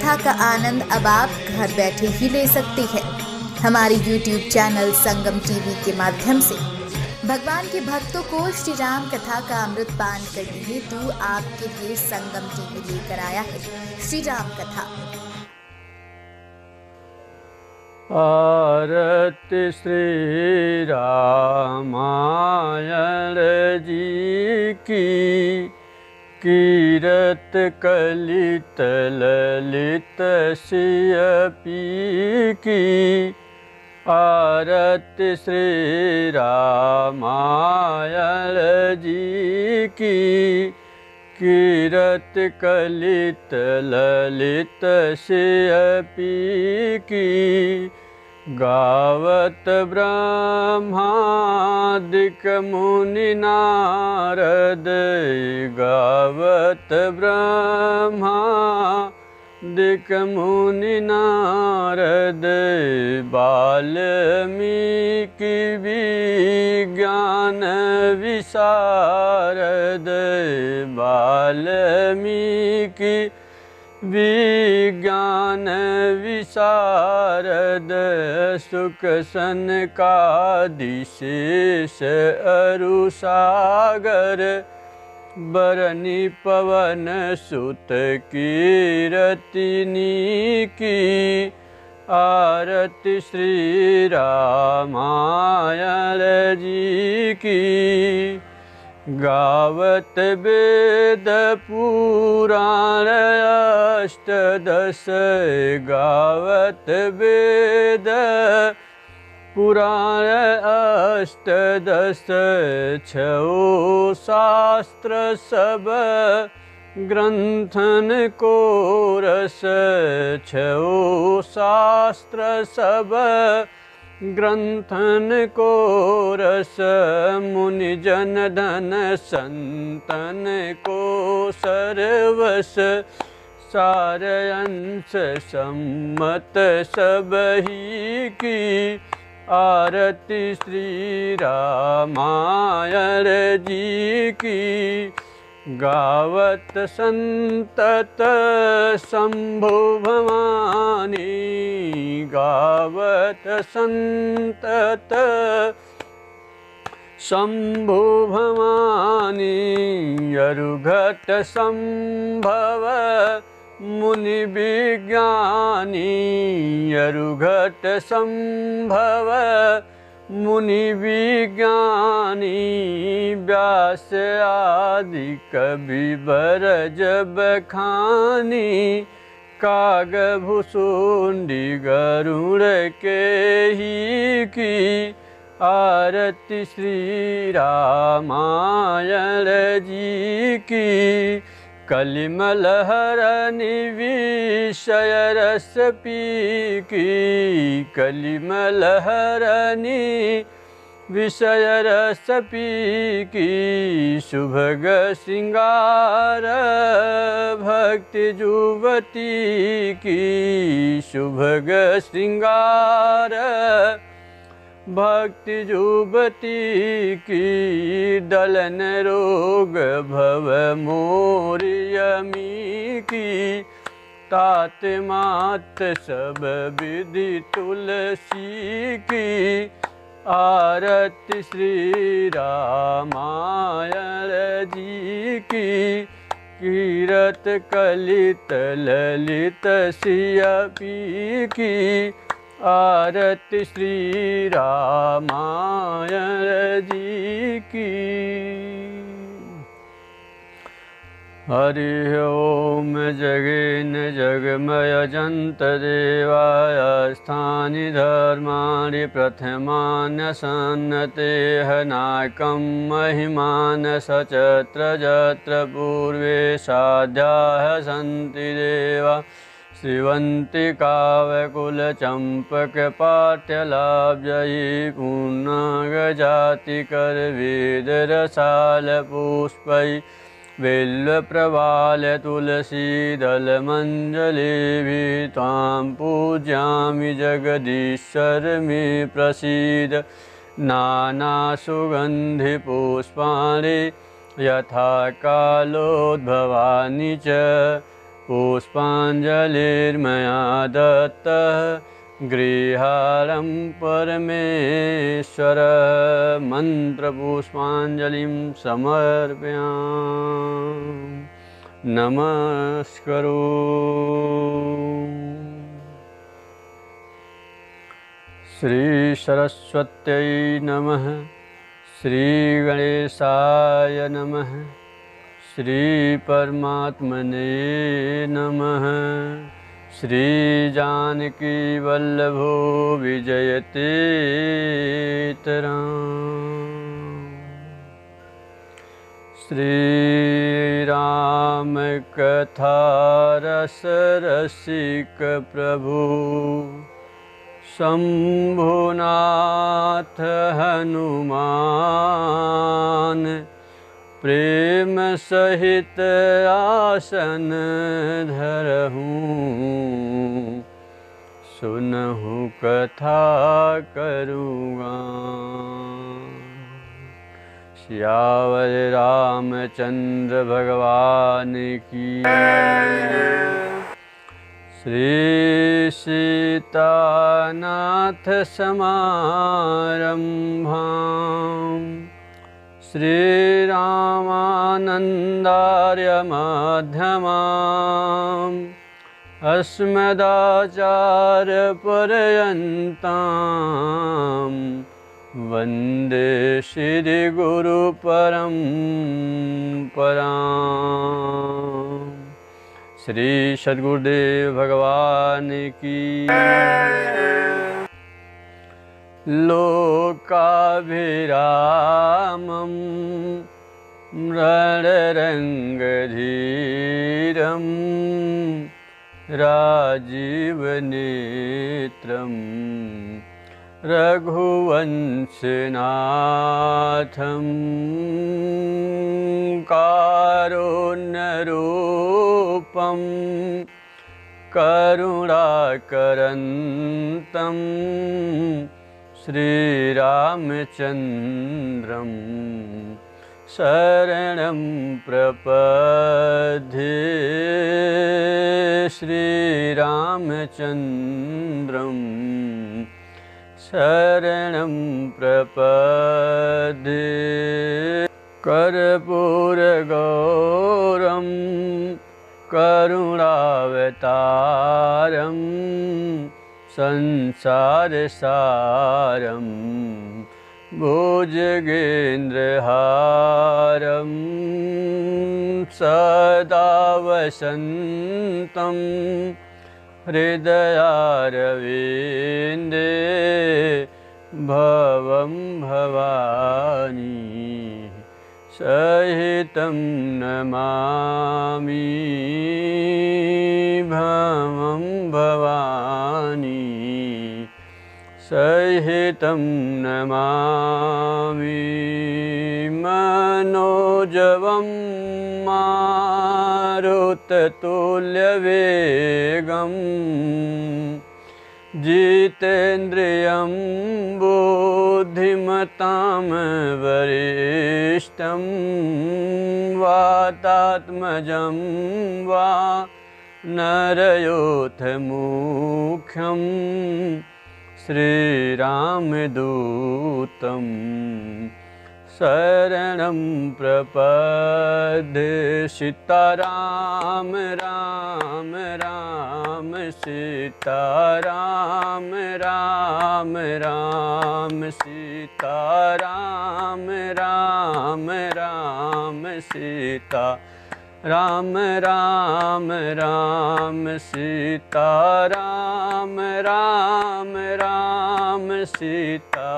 कथा का आनंद अब आप घर बैठे ही ले सकते हैं। हमारे YouTube चैनल संगम टीवी के माध्यम से भगवान के भक्तों को श्री राम कथा का अमृत पान करने हेतु आपके लिए संगम टीवी लेकर आया है श्री राम कथा। आरती श्री रामायण जी की, कीरत कलित ललित सिय पी की। आरती श्री रामायण जी की, कीरत कलित ललित सिय पी की। गावत ब्रह्मादिक मुनि नारद, गावत ब्रह्मादिक मुनि नारद। वाल्मीकि विज्ञान विशारद, वाल्मीकि विज्ञान विशारद। सुख सनकादि शेष अरु सागर, बरनी पवन सुत कीरतिनी की। आरती श्री रामायण जी की। गावत वेद पुराण अष्टदश, गावत वेद पुराण अष्टदश। छो शास्त्र सब ग्रंथन को रस, छो शास्त्र सब ग्रंथन को रस। मुनि जन धन संतन को सर्वस, सारंश सम्मत सबही की। आरती श्री रामायण जी की। गावत संतत शंभु भवानी, गावत संतत शंभु भवानी। अरुघट संभव मुनि विज्ञानी, अरुघट संभव मुनि विज्ञानी। व्यास आदि कवि बरज बखानी, काग भुसुंडी गरुड़ के ही की। आरती श्री रामायण जी की। कलिमल हरनि विषय रस पी की, कलिमल हरनि विषय रस पी की। सुभग श्रृंगार भक्ति जुवती की, सुभग श्रृंगार भक्ति जुबती की। दलन रोग भव मोरियमी की। तात मात सब विधि तुलसी की। आरती श्री रामायण जी की। कीरत कलित ललित सिय पी की। आरती श्री रामायण जी की। हरि ओम जगेन जगमय जंत देवाय स्थानि धर्माणि प्रथमान्यसन्नते हनाकं महिमान सचत्र जत्र पूर्वे साध्याः सन्ति देवा। श्रीवन्ति काव्यकुलचम्पकपाठ्यलाब्जयी पूर्णागजातिकरवेदरसालपुष्पैः बिल्वप्रवाल्य तुलसीदलमञ्जलिभिः त्वां पूज्यामि जगदीश्वर मे प्रसीद। नानासुगन्धिपुष्पाणि यथा कालोद्भवानि च पुष्पाञ्जलिर्मया दत्तः गृहाणं परमेश्वर मन्त्रपुष्पाञ्जलिं समर्पयामि नमस्करोमि। श्री सरस्वत्यै नमः। श्री गणेशाय नमः। श्री परमात्मने नमः। श्री जानकी वल्लभो विजयतीतराम। श्री राम कथा रस रसिक प्रभु शंभुनाथ हनुमान प्रेम सहित आसन धरहूँ सुनहु कथा करूँगा। सियावर रामचंद्र भगवान की। श्री सीतानाथ समारंभां श्रीरामानन्दार्य मध्यमाम् अस्मदाचार्यपर्यन्तां वन्दे श्रीगुरुपरम्पराम्। श्री सद्गुरुदेव भगवान की। लोकाभिरामं रणरङ्गधीरं राजीवनेत्रं रघुवंशनाथं कारुण्यरूपं करुणाकरन्तं श्रीरामचन्द्रं शरणं प्रपद्ये। श्रीरामचन्द्रं शरणं प्रपद्ये। कर्पूरगौरं करुणावतारं संसारसारं भुजगेन्द्रहारं सदा वसन्तं हृदयारविन्दे भवं भवानी सहितं नमामि भवं भवानी सहितं नमामि। मनोजवं मारुततुल्यवेगं जितेन्द्रियं बुद्धिमतां वरिष्ठं वातात्मजं वा नरयोथमुख्यं श्रीरामदूतं शरणं प्रपद्ये। सीताराम राम राम सीताराम राम राम सीताराम राम राम सीता राम राम राम सीताराम राम राम सीता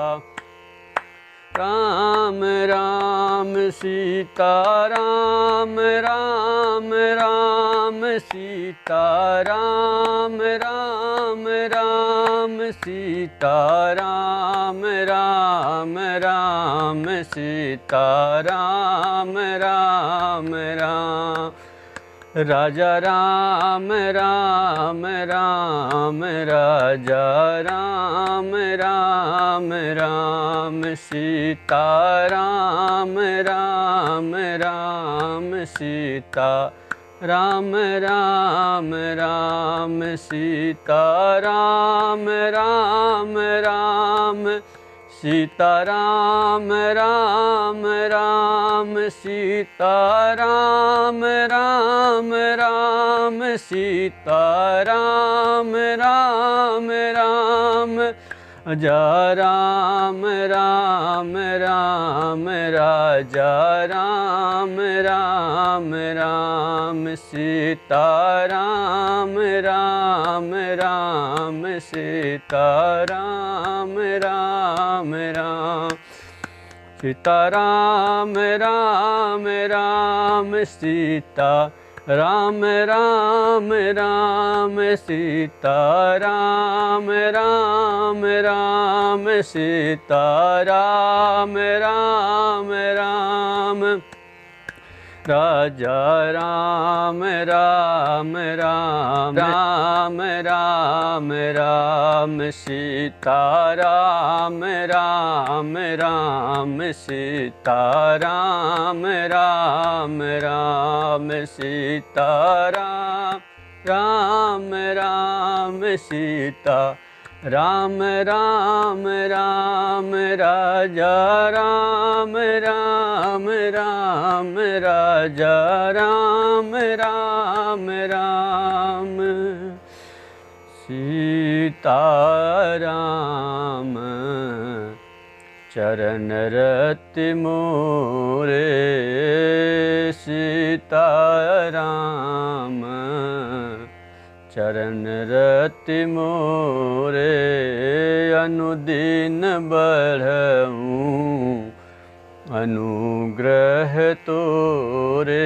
राम राम सीताराम राम राम सीताराम राम राम सीताराम राम राम सीताराम राम राम। राजा राम राम राम राजा राम राम राम सीता राम राम राम सीता राम राम राम सीता राम राम राम सीता राम राम राम सीता राम राम राम सीता राम राम राम जा राम राम राम राजा राम राम राम सीता राम राम राम सीता राम राम राम सीता राम राम राम सीता राम राम राम सीता राम राम राम सीता राम राम राम राजा राम राम राम राम राम राम सीता राम राम राम सीता राम राम राम सीता राम राम राम सीता राम राम राम राजा राम राम राम राजा राम राम राम सीता राम चरण रति मोरे सीता राम चरण रति मोरे अनुदिन बढ़ऊँ अनुग्रह तोरे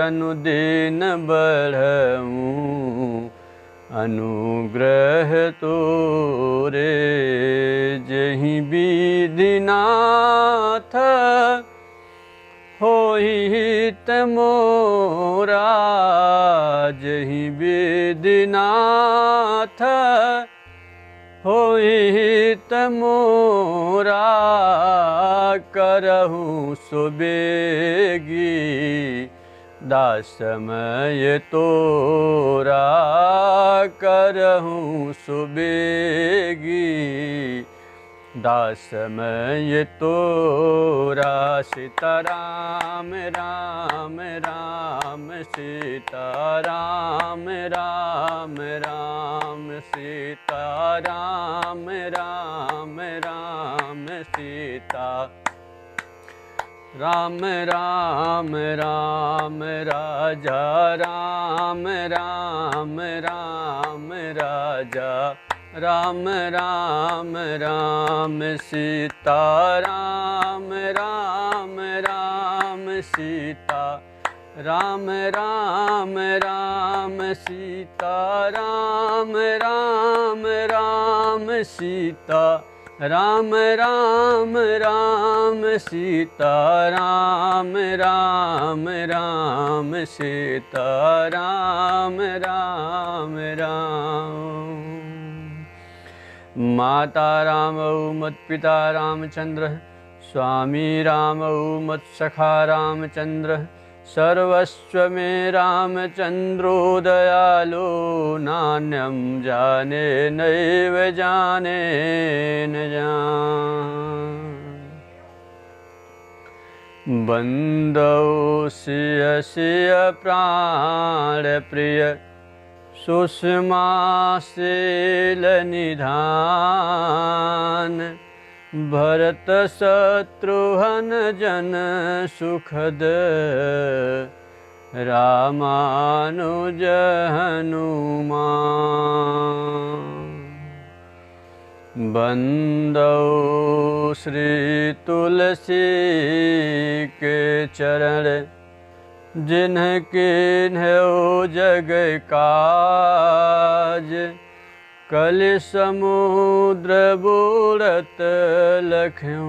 अनुदिन बढ़ऊँ अनुग्रह तोरे जहि विधिनाथ होहित मोरा जहि विधिनाथ होहित मोरा करहु सुबेगी दासमय तोरा करहु सुबेगी दासमय तोरा सीता राम राम राम सीता राम राम राम सीता राम राम राम सीता राम राम राम राजा राम राम राम राजा राम राम राम सीता राम राम राम सीता राम राम राम सीता राम राम राम सीता राम राम राम सीता राम राम राम सीता राम राम राम माता रामौ मत्पिता रामचंद्र स्वामी रामौ मत्सखा रामचंद्र सर्वस्व मे रामचंद्रो दयालो नान्यं जाने नैव जाने न जाने बंदौ सिय सिय प्राण प्रिय सुषमा शील निधान भरत शत्रुघ्न जन सुखद रामानुज हनुमान बंदौ श्री तुलसी के चरण जिनके हो जग काज कल समुद्र बुलत लख्यूं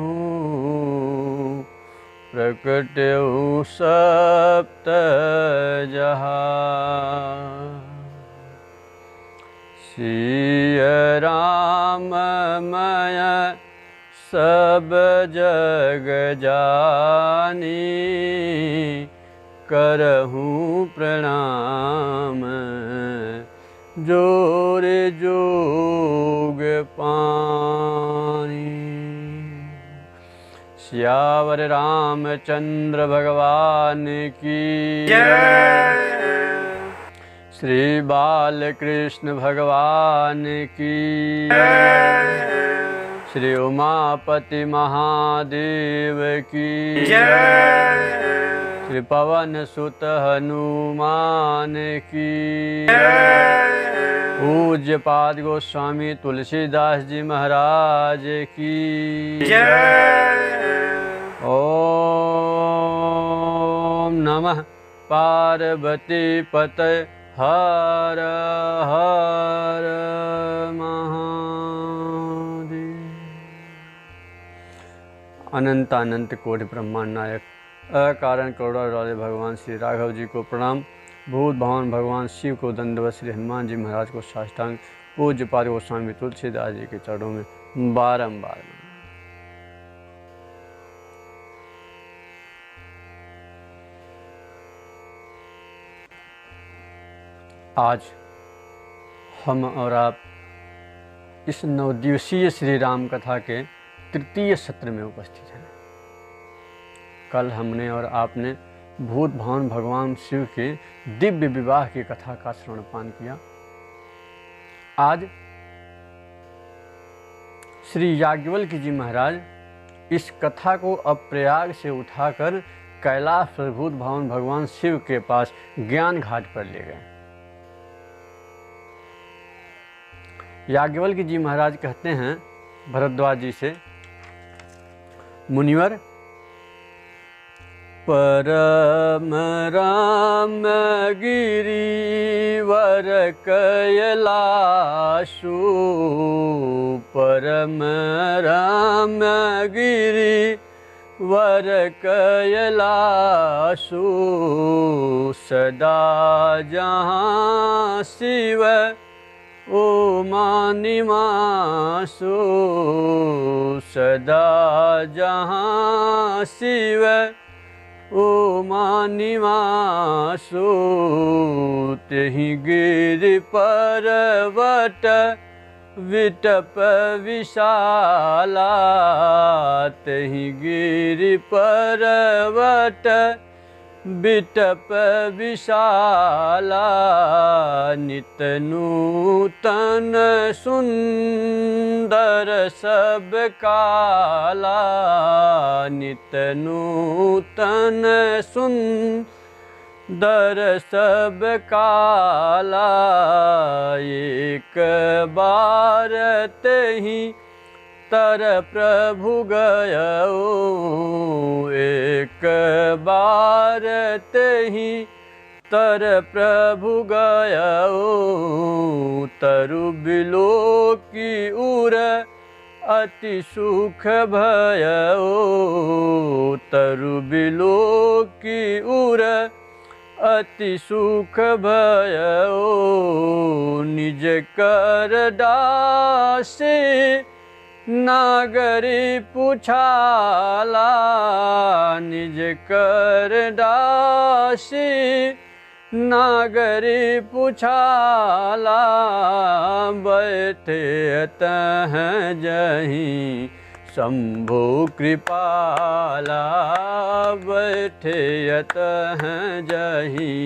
प्रकट्यौ सप्त जहां सिय राममय सब जग जानी करहूँ प्रणाम, जोर जोग पानी। सियावर रामचंद्र भगवान की जय। श्री बालकृष्ण भगवान की जय। श्री उमापति महादेव की जय। श्री पवन सुत हनुमान की जय। पूज्यपाद गोस्वामी तुलसीदास जी महाराज की जय। ओम नमः पार्वती पतये हर हर महादेव। अनंत अनंत कोटि ब्रह्मांड नायक अकारण करोड़ा वाले भगवान श्री राघव जी को प्रणाम। भूत भगवान भगवान शिव को दंडवत। श्री हनुमान जी महाराज को साष्टांग। पूज्यपाद गोस्वामी तुलसीदास जी के चरणों में बारंबार। आज हम और आप इस 9 दिवसीय श्री राम कथा के तृतीय सत्र में उपस्थित हैं। कल हमने और आपने भूत भवन भगवान शिव के दिव्य विवाह की कथा का श्रवणपान किया। आज श्री याज्ञवल्क्य जी महाराज इस कथा को अब प्रयाग से उठाकर कैलाश पर भूत भवन भगवान शिव के पास ज्ञान घाट पर ले गए। याज्ञवल्क्य जी महाराज कहते हैं भरद्वाज जी से, मुनिवर, परम राम गिरिवर कैलाशु, परम राम गिरिवर कैलाशु, सदा जहाँ शिव उमा निवासु, सदा जहाँ शिव उमा निवासु, तेहि गिर पर्वत विटप विशाला, तेहि गिर पर्वत विटप विशाला, नित नूतन सुंदर सब काला, नित नूतन सुंदर सब काला, एक बार तेहि तर प्रभु गयो, एक बार तेहि तर प्रभु गयो, तरु बिलोकी उर अति सुख भयो, तरु बिलोकी उर अति सुख भयो, निज कर दासी नागरी पुछाला, निज कर दासी नागरी पुछाला, बैठे तह जहीं शंभु कृपाला, बैठे तह जहीं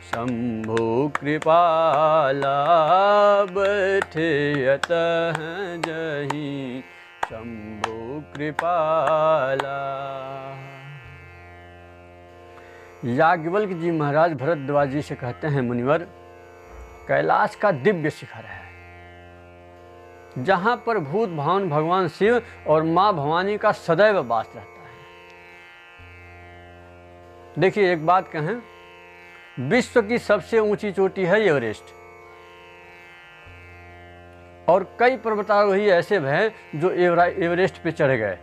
शंभु कृपाला, बैठे तह जहीं शंभु कृपाला। याज्ञवल्क्य जी महाराज भरद्वाज जी से कहते हैं, मुनिवर, कैलाश का दिव्य शिखर है जहाँ पर भूत भवन भगवान शिव और माँ भवानी का सदैव वास रहता है। देखिए, एक बात कहें, विश्व की सबसे ऊंची चोटी है एवरेस्ट, और कई पर्वतारोही ऐसे हैं जो एवरेस्ट पे चढ़ गए,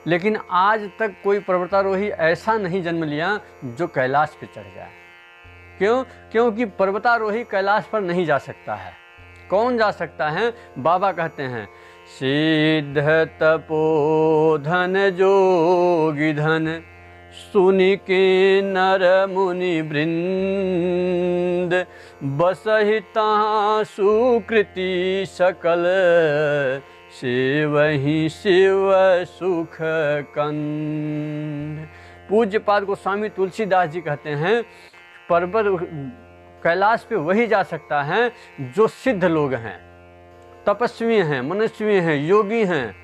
लेकिन आज तक कोई पर्वतारोही ऐसा नहीं जन्म लिया जो कैलाश पे चढ़ जाए। क्यों? क्योंकि पर्वतारोही कैलाश पर नहीं जा सकता है। कौन जा सकता है? बाबा कहते हैं, सिद्ध तपोधन जोगी धन सुनि के नर मुनि वृंद, बसहि तहाँ सुकृति सकल, सेवहि शिव सुख कंद। पूज्यपाद गोस्वामी तुलसीदास जी कहते हैं, पर्वत कैलाश पे वही जा सकता है जो सिद्ध लोग हैं, तपस्वी हैं, मनुष्य हैं, योगी हैं,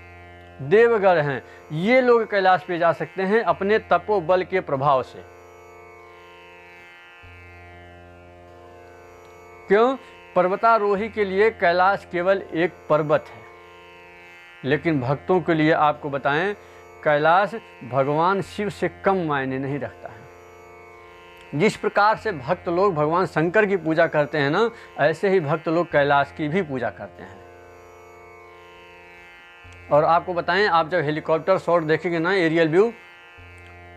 देवगण हैं। ये लोग कैलाश पे जा सकते हैं अपने तपोबल के प्रभाव से। क्यों? पर्वतारोही के लिए कैलाश केवल एक पर्वत है, लेकिन भक्तों के लिए आपको बताएं, कैलाश भगवान शिव से कम मायने नहीं रखता है। जिस प्रकार से भक्त लोग भगवान शंकर की पूजा करते हैं ना, ऐसे ही भक्त लोग कैलाश की भी पूजा करते हैं। और आपको बताएं, आप जब हेलीकॉप्टर शॉट देखेंगे ना, एरियल व्यू,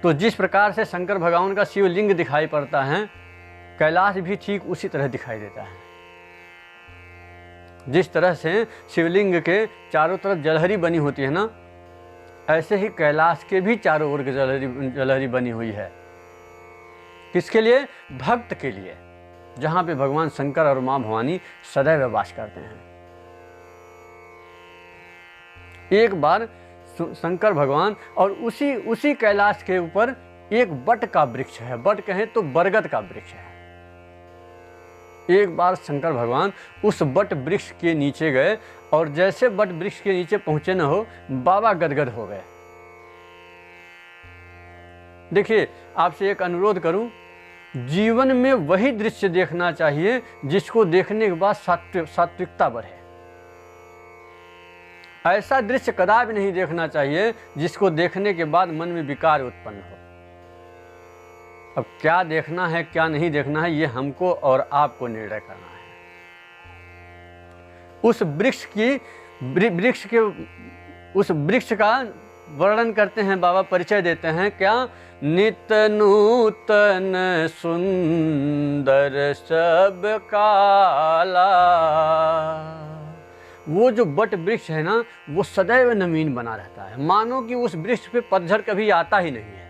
तो जिस प्रकार से शंकर भगवान का शिवलिंग दिखाई पड़ता है, कैलाश भी ठीक उसी तरह दिखाई देता है। जिस तरह से शिवलिंग के चारों तरफ जलहरी बनी होती है ना, ऐसे ही कैलाश के भी चारों ओर जलहरी बनी हुई है। किसके लिए? भक्त के लिए, जहाँ पे भगवान शंकर और माँ भवानी सदैव वास करते हैं। एक बार शंकर भगवान और उसी कैलाश के ऊपर एक बट का वृक्ष है, बट कहें तो बरगद का वृक्ष है। एक बार शंकर भगवान उस बट वृक्ष के नीचे गए और जैसे बट वृक्ष के नीचे पहुंचे न हो, बाबा गदगद हो गए। देखिए, आपसे एक अनुरोध करूं, जीवन में वही दृश्य देखना चाहिए जिसको देखने के बाद सात्विकता बढ़े। ऐसा दृश्य कदापि नहीं देखना चाहिए जिसको देखने के बाद मन में विकार उत्पन्न हो। अब क्या देखना है क्या नहीं देखना है, ये हमको और आपको निर्णय करना है। उस वृक्ष का वर्णन करते हैं बाबा, परिचय देते हैं क्या? नित नूतन सुंदर सब काला। वो जो बट वृक्ष है ना, वो सदैव नवीन बना रहता है, मानो कि उस वृक्ष पे पतझड़ कभी आता ही नहीं है।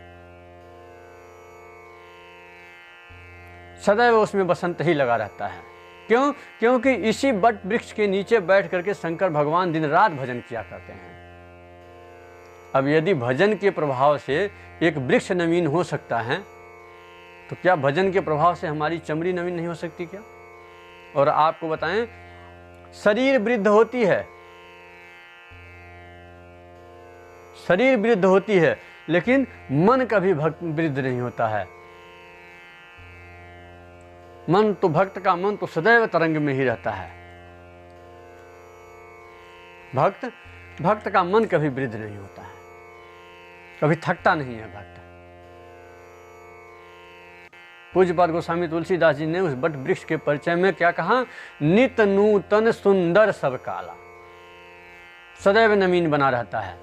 सदैव उसमें बसंत ही लगा रहता है। क्यों? क्योंकि इसी बट वृक्ष के नीचे बैठ करके शंकर भगवान दिन रात भजन किया करते हैं। अब यदि भजन के प्रभाव से एक वृक्ष नवीन हो सकता है, तो क्या भजन के प्रभाव से हमारी चमड़ी नवीन नहीं हो सकती क्या? और आपको बताएं, शरीर वृद्ध होती है, शरीर वृद्ध होती है, लेकिन मन कभी वृद्ध नहीं होता है। मन तो भक्त का मन तो सदैव तरंग में ही रहता है। भक्त का मन कभी वृद्ध नहीं होता है, कभी थकता नहीं है भक्त। पूज्यपाद गोस्वामी तुलसीदास जी ने उस बट वृक्ष के परिचय में क्या कहा? नित नूतन सुंदर सब काला, सदैव नवीन बना रहता है।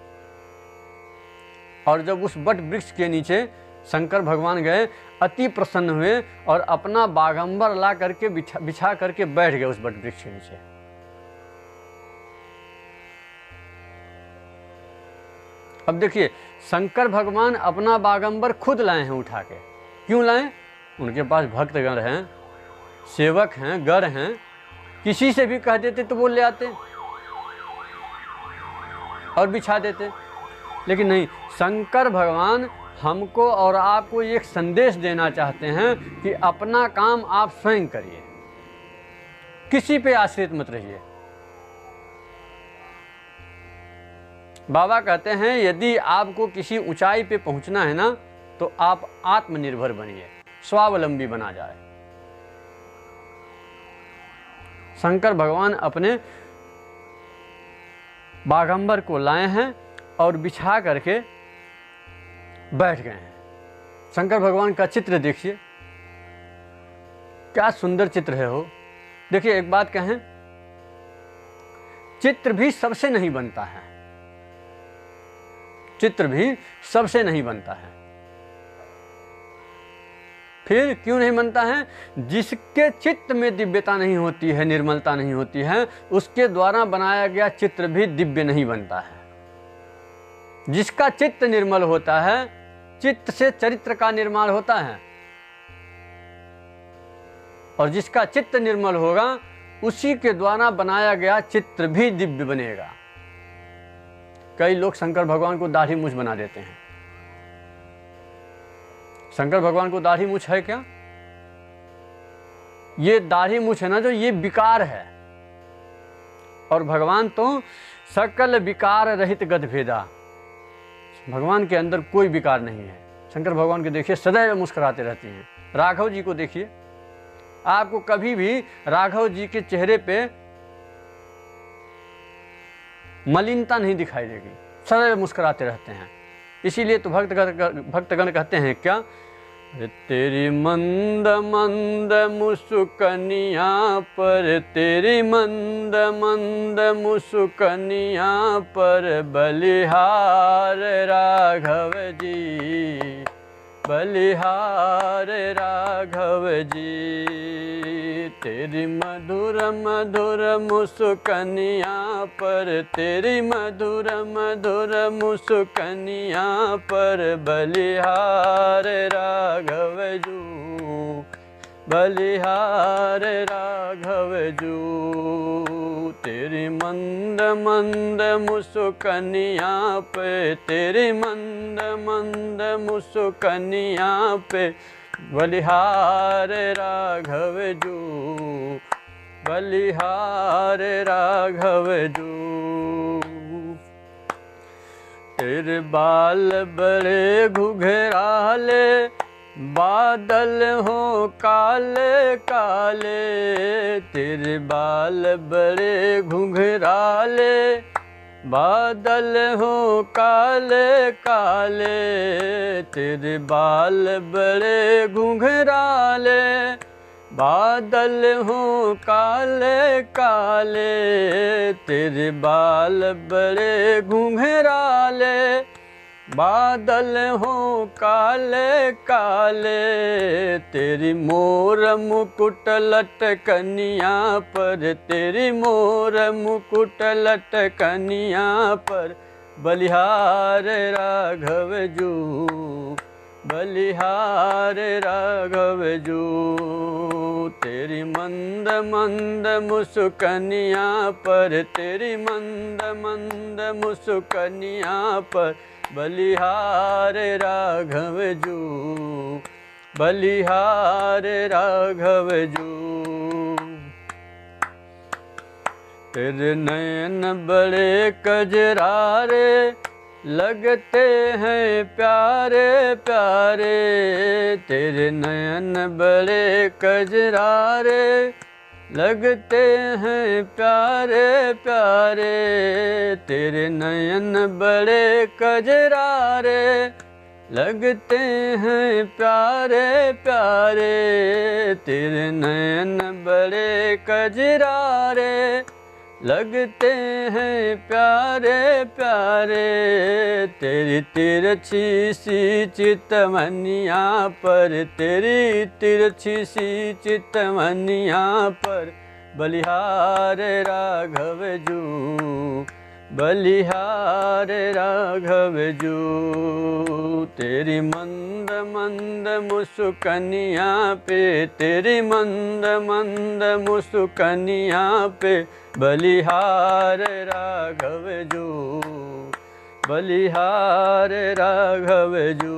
और जब उस बट वृक्ष के नीचे शंकर भगवान गए, अति प्रसन्न हुए और अपना बागंबर ला करके बिछा करके बैठ गए उस बट वृक्ष के नीचे। अब देखिए, शंकर भगवान अपना बागंबर खुद लाए हैं उठा के। क्यों लाए? उनके पास भक्तगण हैं, सेवक हैं, गण हैं, किसी से भी कह देते तो वो ले आते और बिछा देते। लेकिन नहीं, शंकर भगवान हमको और आपको एक संदेश देना चाहते हैं कि अपना काम आप स्वयं करिए, किसी पे आश्रित मत रहिए। बाबा कहते हैं, यदि आपको किसी ऊंचाई पे पहुंचना है ना, तो आप आत्मनिर्भर बनिए, स्वावलंबी बना जाए। शंकर भगवान अपने बागंबर को लाए हैं और बिछा करके बैठ गए हैं। शंकर भगवान का चित्र देखिए, क्या सुंदर चित्र है हो। देखिए, एक बात कहें, चित्र भी सबसे नहीं बनता है, चित्र भी सबसे नहीं बनता है। फिर क्यों नहीं बनता है? जिसके चित्त में दिव्यता नहीं होती है, निर्मलता नहीं होती है, उसके द्वारा बनाया गया चित्र भी दिव्य नहीं बनता है। जिसका चित्त निर्मल होता है, चित्त से चरित्र का निर्माण होता है, और जिसका चित्त निर्मल होगा उसी के द्वारा बनाया गया चित्र भी दिव्य बनेगा। कई लोग शंकर भगवान को दाढ़ी मूछ बना देते हैं। शंकर भगवान को दाढ़ी मूछ है क्या? ये दाढ़ी मूछ है ना जो, ये विकार है, और भगवान तो सकल विकार रहित गदभेदा। भगवान के अंदर कोई विकार नहीं है। शंकर भगवान के देखिए सदैव मुस्कुराते रहते हैं। राघव जी को देखिए, आपको कभी भी राघव जी के चेहरे पे मलिनता नहीं दिखाई देगी, सदैव मुस्कुराते रहते हैं। इसीलिए तो भक्तगण कहते हैं क्या, तेरी मंद मंद मुस्कनिया पर, तेरी मंद मंद मुस्कनिया पर बलिहार राघव जी, बलिहार राघव जी। तेरी मधुर मधुर मुस्कनिया पर, तेरी मधुर मधुर मुस्कनिया पर बलिहार राघव जू, बलिहार राघव जू। तेरी मंद मंद मुस्कनिया पे, तेरी मंद मंद मुस्कनिया पे बलिहार राघव जू, बलिहार राघव जू। तेरे बाल बड़े घुघराले, बादल हो काले काले, तेरे बाल बड़े घुघराले, बादल हो काले काले, तेरे बाल बड़े घुंघराले, बादल हो काले काले, तेरे बाल बड़े घुंघराले, बादल हो काले काले। तेरी मोर मुकुट लटकनिया पर, तेरी मोर मुकुट लटकनिया पर बलिहार राघव जू, बलिहार राघव जू। तेरी मंद मंद मुस्कनिया पर, तेरी मंद मंद मुस्कनिया पर बलिहार राघव जू, बलिहार राघव जू। तेरे नयन बड़े कजरारे, लगते हैं प्यारे प्यारे, तेरे नयन बड़े कजरारे, लगते हैं प्यारे प्यारे, तेरे नयन बड़े कजरारे, लगते हैं प्यारे प्यारे, तेरे नयन बड़े कजरारे, लगते हैं प्यारे प्यारे। तेरी तिरछी सी चितमनिया पर, तेरी तिरछी सी चितमनिया पर बलिहार राघव जू, बलिहार राघव जू। तेरी मंद मंद मुस्कनिया पे, तेरी मंद मंद मुस्कनिया पे बलिहार राघव जू, बलिहार राघव जू।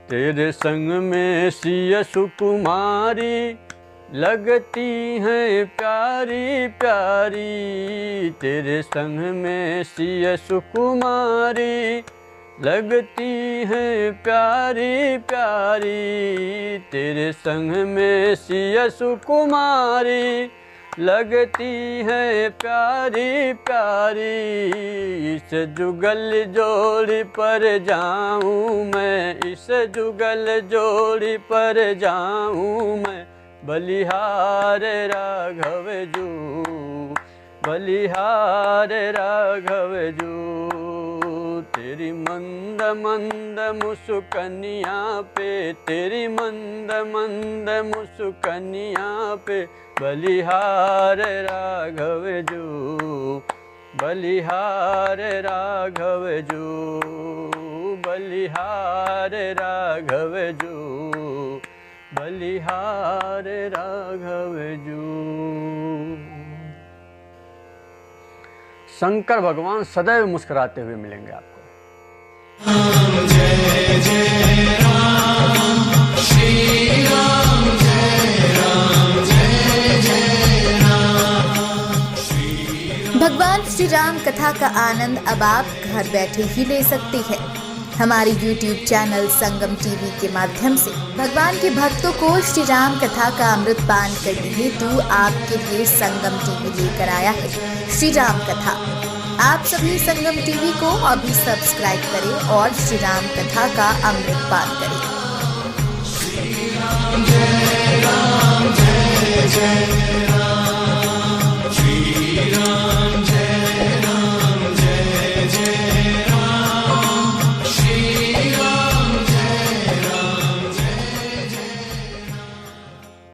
तेरे संग में सिय सुकुमारी, लगती हैं प्यारी प्यारी, तेरे संग में सिय सुकुमारी, लगती हैं प्यारी प्यारी, तेरे संग में सिय सुकुमारी, लगती हैं प्यारी प्यारी। इस जुगल जोड़ी पर जाऊं मैं, इस जुगल जोड़ी पर जाऊं मैं बलिहार राघव जू, बलिहार राघव जू। तेरी मंद मंद मुस्कनिया पे, तेरी मंद मंद मुस्कनिया पे बलिहार राघव जू, बलिहार राघव जू, बलिहार राघव जू, बलिहार राघव जू। शंकर भगवान सदैव मुस्कुराते हुए मिलेंगे आपको। जय जय राम, श्री राम जय राम, जय जय राम। भगवान श्री राम कथा का आनंद अब आप घर बैठे ही ले सकते हैं। हमारे YouTube चैनल संगम टीवी के माध्यम से भगवान के भक्तों को श्री राम कथा का अमृत पान करने हेतु आपके लिए संगम टीवी लेकर आया है श्री राम कथा। आप सभी संगम टीवी को अभी सब्सक्राइब करें और श्री राम कथा का अमृत पान करें। श्री राम जय राम जय जय